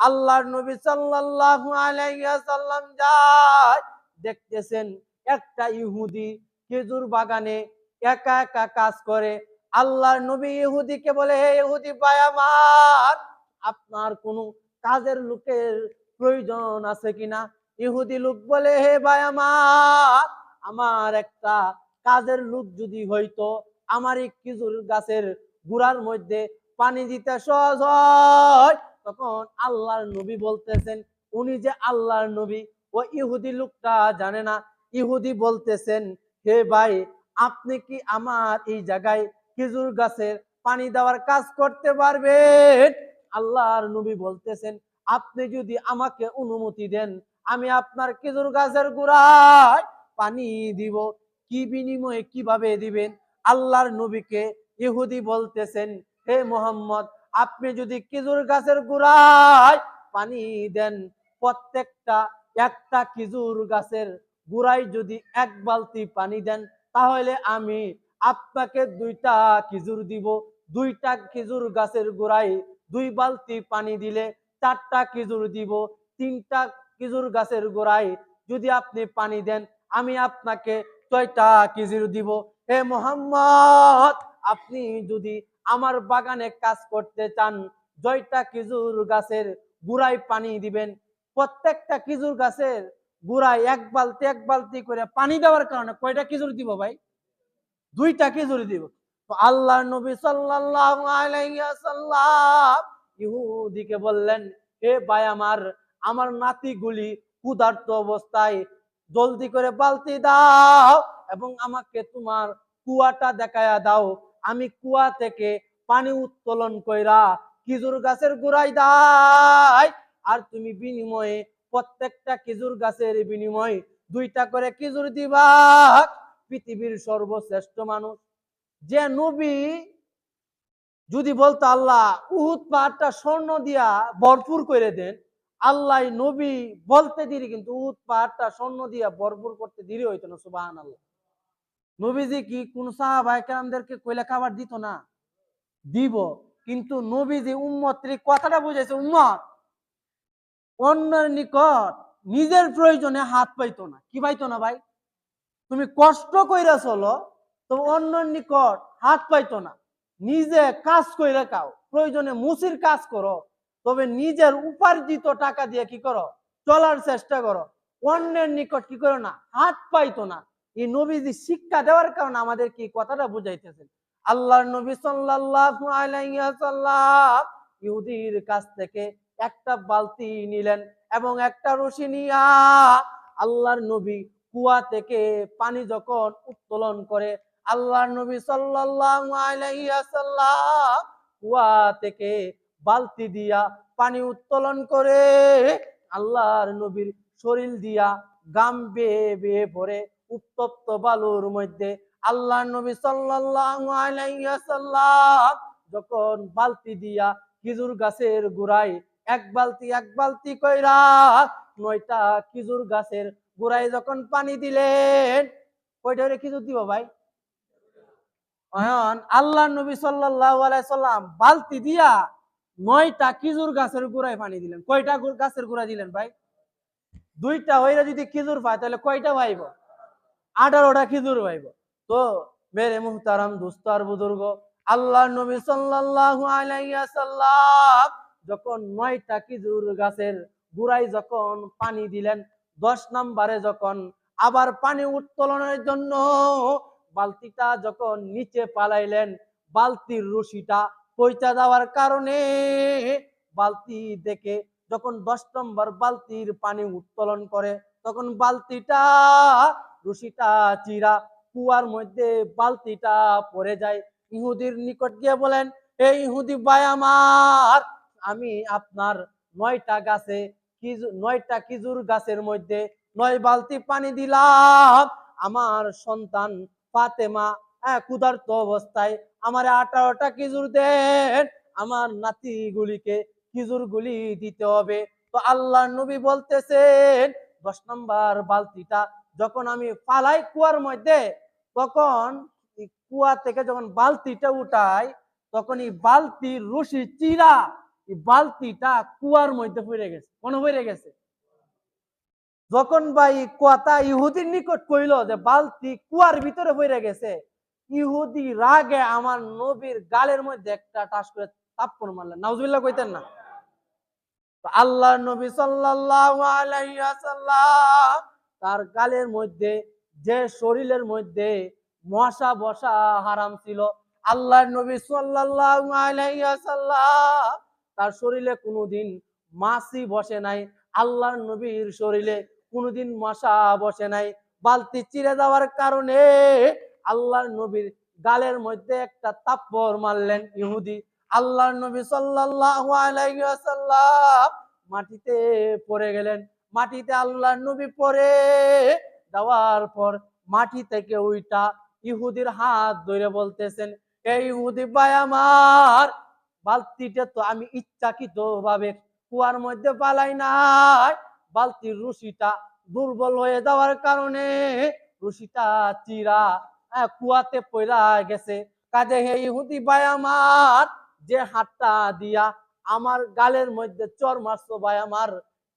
আল্লাহর নবী সাল্লাল্লাহু আলাইহি ওয়াসাল্লাম যায়, দেখতেছেন একটা ইহুদি খেজুর বাগানে একা একা কাজ করে। আল্লাহর নবী ইহুদিকে বলে, হে ইহুদি ভাই আমার, আপনার কোনো কাজের লোকের প্রয়োজন আছে কিনা? ইহুদি লোক বলে, হে ভাই আমার, আমার একটা কাজের লোক যদি হইতো, আমার এই খেজুর গাছের গুড়ার মধ্যে পানি দিতে সহজ হয়। তখন আল্লাহর নবী বলতেছেন, উনি যে আল্লাহর নবী, ও ইহুদি লোকটা জানে না। ইহুদি বলতেছেন, হে ভাই, আপনি কি আমার এই জায়গায় খেজুর গাছের পানি দেওয়ার কাজ করতে পারবেন? আল্লাহর নবী বলতেছেন, আপনি যদি আমাকে অনুমতি দেন, আমি আপনার খেজুর গাছের গোড়ায় পানি দিব। কি বিনিময়ে, কিভাবে দিবেন? আল্লাহর নবীকে ইহুদি বলতেছেন, হে মোহাম্মদ, আপনি যদি খেজুর গাছের গোড়ায় পানি দেন, প্রত্যেকটা একটা খেজুর গাছের গোড়ায় যদি এক বালতি পানি দেন, তাহলে আমি আপনাকে দুইটা খেজুর দিব। দুইটা খেজুর গাছের গোড়ায় দুই বালতি পানি দিলে চারটা খেজুর দিব। তিনটা খেজুর গাছের গোড়ায় যদি আপনি পানি দেন, আমি আপনাকে 6টা খেজুর দিব। হে মোহাম্মদ, আপনি যদি আমার বাগানে কাজ করতে চান, 6টা খেজুর গাছের গোড়ায় পানি দিবেন। প্রত্যেকটা খেজুর গাছের গোড়ায় এক বালতি এক বালতি করে পানি দেওয়ার কারণে কয়টা খেজুর দিব ভাই? 2টা খেজুর দিব। তো আল্লাহর নবী সাল্লাল্লাহু আলাইহি ওয়াসাল্লাম ইহুদিকে বললেন, হে ভাই আমার, আমার নাতিগুলি ক্ষুধার্ত অবস্থায়, জলদি করে বালতি দাও এবং আমাকে তোমার কুয়াটা দেখায়া দাও। আমি কুয়া থেকে পানি উত্তোলন কইরা খেজুর গাছের গোড়ায় দাই, আর তুমি বিনিময়ে প্রত্যেকটা খেজুর গাছের বিনিময়ে 2টা করে খেজুর দিবা। পৃথিবীর সর্বশ্রেষ্ঠ মানুষ যে নবী যদি বলতো, আল্লাহ উহুদ পাহাড়টা স্বর্ণ দিয়া ভরপুর করে দেন, আল্লাহ নবী বলতে দেরি, কিন্তু উহুদ পাহাড়টা স্বর্ণ দিয়া ভরপুর করতে দেরি হইতো না। সুবহানাল্লাহ। নবীজি কি কোন সাহাবায়ে কেরামদেরকে কইলা খাবার দিত না? দিব। কিন্তু নবীজি উম্মতের কথাটা বুঝাইছে, উম্মত অন্যের নিকট নিজের প্রয়োজনে হাত পাইতো না। কি পাইতো না ভাই? তুমি কষ্ট কইরা চলো, তো অন্যের নিকট হাত পাইতো না। নিজে কাজ কইরা খাও, প্রয়োজনে মুসির কাজ করো, তবে নিজের উপার্জিত টাকা দিয়ে কি করো? চলার চেষ্টা করো। অন্যের নিকট কি করো না? হাত পাইতো না। এই নবীজি শিক্ষা দেওয়ার কারণে আমাদের কি কথাটা বুঝাইতেছেন। আল্লাহর নবী সাল্লাল্লাহু আলাইহি ওয়াসাল্লাম ইহুদির কাছ থেকে একটা বালতি নিলেন এবং একটা রশি নিয়া আল্লাহর নবী কুয়া থেকে পানি যখন উত্তোলন করে, আল্লাহর নবী সাল্লাল্লাহু আলাইহি ওয়াসাল্লাম কুয়া থেকে বালতি দিয়া পানি উত্তোলন করে আল্লাহর নবীর শরীর দিয়া গাম বেয়ে বেয়ে পড়ে উত্তপ্ত বালুর মধ্যে আল্লাহর নবী সাল্লাল্লাহু আলাইহি ওয়াসাল্লাম যখন বালতি দিয়া খেজুর গাছের গোড়ায় এক বালতি এক বালতি কইরা 9টা খেজুর গাছের গোড়ায় যখন পানি দিলেন, কয়টা করে খেজুর দিব ভাই? এখন আল্লাহর নবী সাল্লাল্লাহু আলাইহি সাল্লাম বালতি দিয়া 9টা খেজুর গাছের গোড়ায় পানি দিলেন। কয়টা গাছের গোড়া দিলেন ভাই? 2টা হইরা যদি খেজুর পায় তাহলে কয়টা পাইব? 18টা খেজুর পাইব। তো মেরে মুহতারাম দোস্ত আর বুজুর্গ, আল্লাহর নবী সাল্লাল্লাহু আলাইহি ওয়াসাল্লাম যখন 9টা খেজুর গাছের গোড়ায় যখন পানি দিলেন, 10 নম্বরে যখন আবার পানি উত্তোলনের জন্য বালতিটা যখন নিচে পালাইলেন, বালতির রশিটা পয়চা দেওয়ার কারণে বালতি দেখে যখন 10 নম্বর বালতির পানি উত্তোলন করে, তখন বালতিটা রশিটা চিরা কুয়ার মধ্যে বালতিটা পড়ে যায়। ইহুদির নিকট গিয়ে বলেন, এই ইহুদি ভাই আমার, আমি আপনার 9টা গাছে 9টা খেজুর গাছের মধ্যে 9 বালতি পানি দিলাম। আমার সন্তান ফাতেমা ক্ষুধার্ত অবস্থায় আমার 18টা খেজুর দেন, আমার নাতিগুলিকে খেজুরগুলি দিতে হবে। তো আল্লাহর নবী বলতেছেন, 10 নম্বর বালতিটা যখন আমি ফালাই কুয়ার মধ্যে, তখন কুয়া থেকে যখন বালতিটা উঠাই, তখন এই বালতির রশি চিরা এই বালতিটা কুয়ার মধ্যে পড়ে গেছে। কোন পড়ে গেছে? যখন ভাই কথা ইহুদির নিকট কইল যে বালতি কুয়ার ভিতরে পড়ে গেছে, ইহুদি রাগে আমার নবীর গালের মধ্যে একটা টাস করে থাপ্পড় মারলেন। নাউজুবিল্লাহ কইতেন না? আল্লাহর নবী সাল্লাল্লাহু আলাইহি ওয়াসাল্লাম তার গালের মধ্যে, যে শরীরের মধ্যে মশা বসা হারাম ছিল, আল্লাহর নবী সাল্লাল্লাহু আলাইহি ওয়াসাল্লাম তার শরীরে কোনোদিন মাছি বসে নাই, আল্লাহর নবীর শরীরে কোনোদিন মশা বসে নাই। বালতি চিরে যাওয়ার কারণে আল্লাহর নবীর গালের মধ্যে একটা থাপ্পড় মারলেন ইহুদি। আল্লাহর নবী সাল্লাল্লাহু আলাইহি ওয়াসাল্লাম মাটিতে পড়ে গেলেন। মাটিতে আল্লাহর নবী পড়ে যাওয়ার পর মাটি থেকে ওইটা ইহুদির হাত ধরে বলতেছেন, এই ইহুদি ভাই আমার, বালতিটা তো আমি ইচ্ছাকৃত ভাবে কুয়ার মধ্যে পালাই নাই, বালতির রশিটা দুর্বল হয়ে যাওয়ার কারণে রশিটা চিরা কুয়াতে পড়া গেছে। কাজে হে ইহুদি ভাই আমার, যে হাতটা দিয়া আমার গালের মধ্যে চর মারছো ভাই আমার,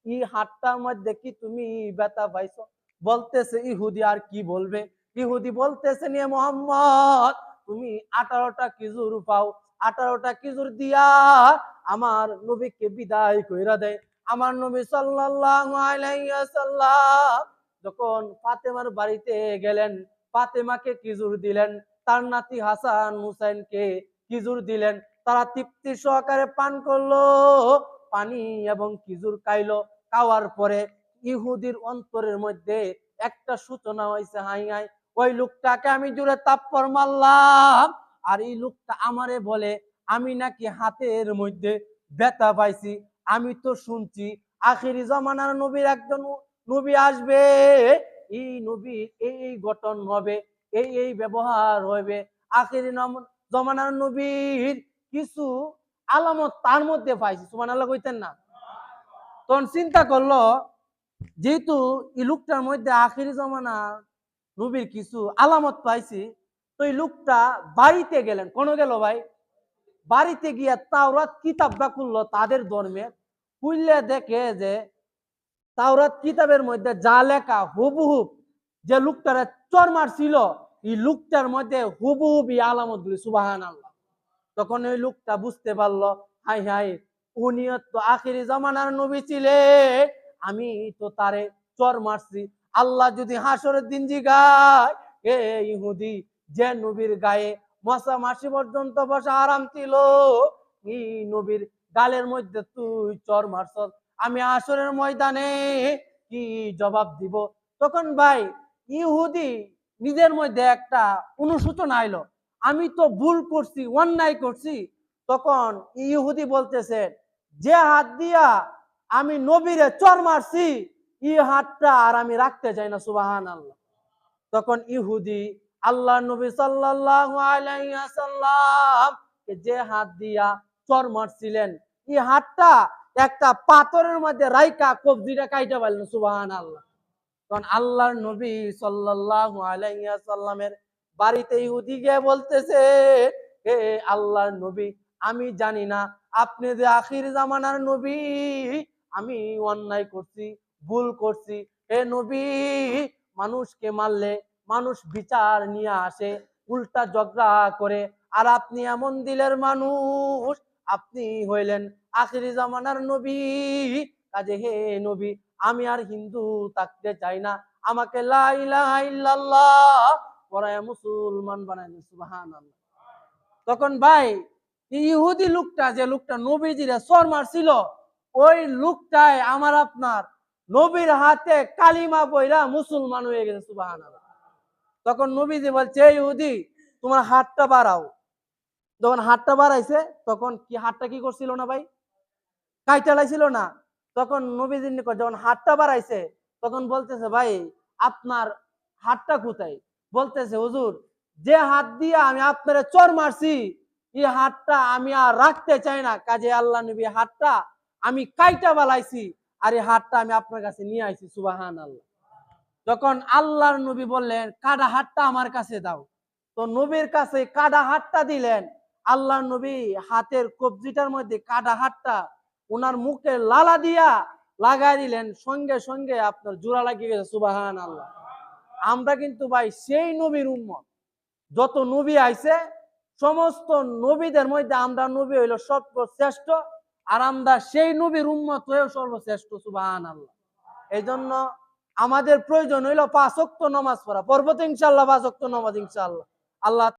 এই হাতটার মধ্যে কি তুমি ব্যথা পাইছো? বলতেছে ইহুদি আর কি বলবে, ইহুদি বলতেছে নিয়ে মোহাম্মদ, তুমি 18টা খেজুর পাও, 18টা খেজুর দিয়া আমার নবীকে বিদায় কইরা দেয়। আমার নবী সাল্লাল্লাহু আলাইহি ওয়াসাল্লাম যখন ফাতেমার বাড়িতে গেলেন, ফাতেমাকে খেজুর দিলেন, তার নাতি হাসান হুসাইনকে খেজুর দিলেন, তারা তৃপ্তি সহকারে পান করলো পানি এবং খেজুর খাইলো। খাওয়ার পরে ইহুদির অন্তরের মধ্যে একটা সূচনা হয়েছে, হাই হাই, ওই লোকটাকে আমি জোরে থাপ্পড় মারলাম, আর এই লোকটা আমারে বলে আমি নাকি হাতের মধ্যে ব্যথা পাইছি। আমি তো শুনছি আখিরি জমানার নবীর একজন নবী আসবে, এই নবী এই গঠন হবে, এই ব্যবহার হবে, আখিরি জমানার নবীর কিছু আলামত তার মধ্যে পাইছি। সুবহানাল্লাহ কইতেন না? তখন চিন্তা করলো, যেহেতু এই লোকটার মধ্যে আখিরি জমানা নবীর কিছু আলামত পাইছি, তো এই লোকটা বাড়িতে গেলেন। কোন গেল ভাই? বাড়িতে গিয়া তাওরাত কিতাবটা খুললো তাদের ধর্মের, খুললে দেখে যে তাওরাত কিতাবের মধ্যে যা লেখা হুবহুব যে লোকটার চর মারছিল, এই লোকটার মধ্যে হুবহুব এই আলামত গুলি। সুবহানাল্লাহ। তখন ওই লোকটা বুঝতে পারলো, হাই হাই, উনি তো আখিরি জামানার নবী ছিলেন, আমি তো তারে চর মারছি। আল্লাহ যদি হাসরের দিন জিগায়, এ ইহুদি, যে নবীর গায়ে মশা মাসি পর্যন্ত বসা আরাম ছিল, এই নবীর গালের মধ্যে তুই চর মারছস, আমি হাসরের ময়দানে কি জবাব দিব? তখন ভাই ইহুদি নিজের মধ্যে একটা অনুশোচনা আইলো, আমি তো ভুল করছি, অন্যায় করছি। তখন ইহুদি বলতেছে, যে হাত দিয়া আমি নবীরে চর মারছি, এই হাতটা আর আমি রাখতে চাই না। সুবহানাল্লাহ। তখন ইহুদি আল্লাহ নবী সাল্লাল্লাহু আলাইহি ওয়াসাল্লাম যে হাত দিয়া চর মারছিলেন, এই হাতটা একটা পাথরের মধ্যে রাইকা কবজিটা কাইটা পারলেন। সুবহানাল্লাহ। তখন আল্লাহর নবী সাল্লাল্লাহু আলাইহি ওয়াসাল্লামের বাড়িতে ইহুদি গিয়ে বলতেছে, হে আল্লাহর নবী, আমি জানি না আপনি যে আখির জামানার নবী, আমি অন্যায় করছি, ভুল করছি। হে নবী, মানুষকে মারলে মানুষ বিচার নিয়ে আসে, উল্টা ঝগড়া করে, আর আপনি এমন দিলের মানুষ, আপনি হইলেন আখিরি জামানার নবী। কাজে হে নবী, আমি আর হিন্দু থাকতে চাই না, আমাকে লা ইলাহা ইল্লাল্লাহ পড়ায় মুসলমান বানায় দিন। সুবহানাল্লাহ। তখন ভাই ইহুদি লোকটা, যে লোকটা নবীজিরে চর মারছিল, ওই লোকটাই আমার আপনার নবীর হাতে কালিমা পয়রা মুসলমান হয়ে গেছে। সুবহানাল্লাহ। তখন নবীজি বলছে, ইহুদি, তোমার হাতটা বাড়াও। যখন হাতটা বাড়াইছে, তখন কি হাতটা কি করছিল না ভাই? কাইটা লাইছিল না? তখন নবীজির নিকট যখন হাতটা বাড়াইছে, তখন বলতেছে, ভাই আপনার হাতটা কোথায়? বলতেছে, হুজুর, যে হাত দিয়ে আমি আপনার চর মারছি, এই হাতটা আমি আর রাখতে চাই না। কাজে আল্লাহ নবী, হাতটা আমি কাইটা বালাইছি, আর এই হাতটা আমি আপনার কাছে নিয়ে আইছি। সুবহানাল্লাহ। যখন আল্লাহর নবী বললেন, কাটা হাতটা আমার কাছে দাও, তো নবীর কাছে কাটা হাতটা দিলেন। আল্লাহ নবী হাতের কবজিটার মধ্যে কাটা হাতটা ওনার মুখে লালা দিয়া লাগাই দিলেন, সঙ্গে সঙ্গে আপনার জোড়া লাগিয়ে গেছে। সুবহান আল্লাহ। আমরা কিন্তু ভাই সেই নবীর উম্মত। যত নবী আইছে সমস্ত নবীদের মধ্যে আমরা নবী হইল সর্বশ্রেষ্ঠ, আর আমরা সেই নবীর উম্মত হয়েও সর্বশ্রেষ্ঠ। সুবহান আল্লাহ। এই জন্য আমাদের প্রয়োজন হইল 5 ওয়াক্ত নামাজ পড়া। পড়বো তো ইনশাআল্লাহ 5 ওয়াক্ত নামাজ ইনশাআল্লাহ। আল্লাহ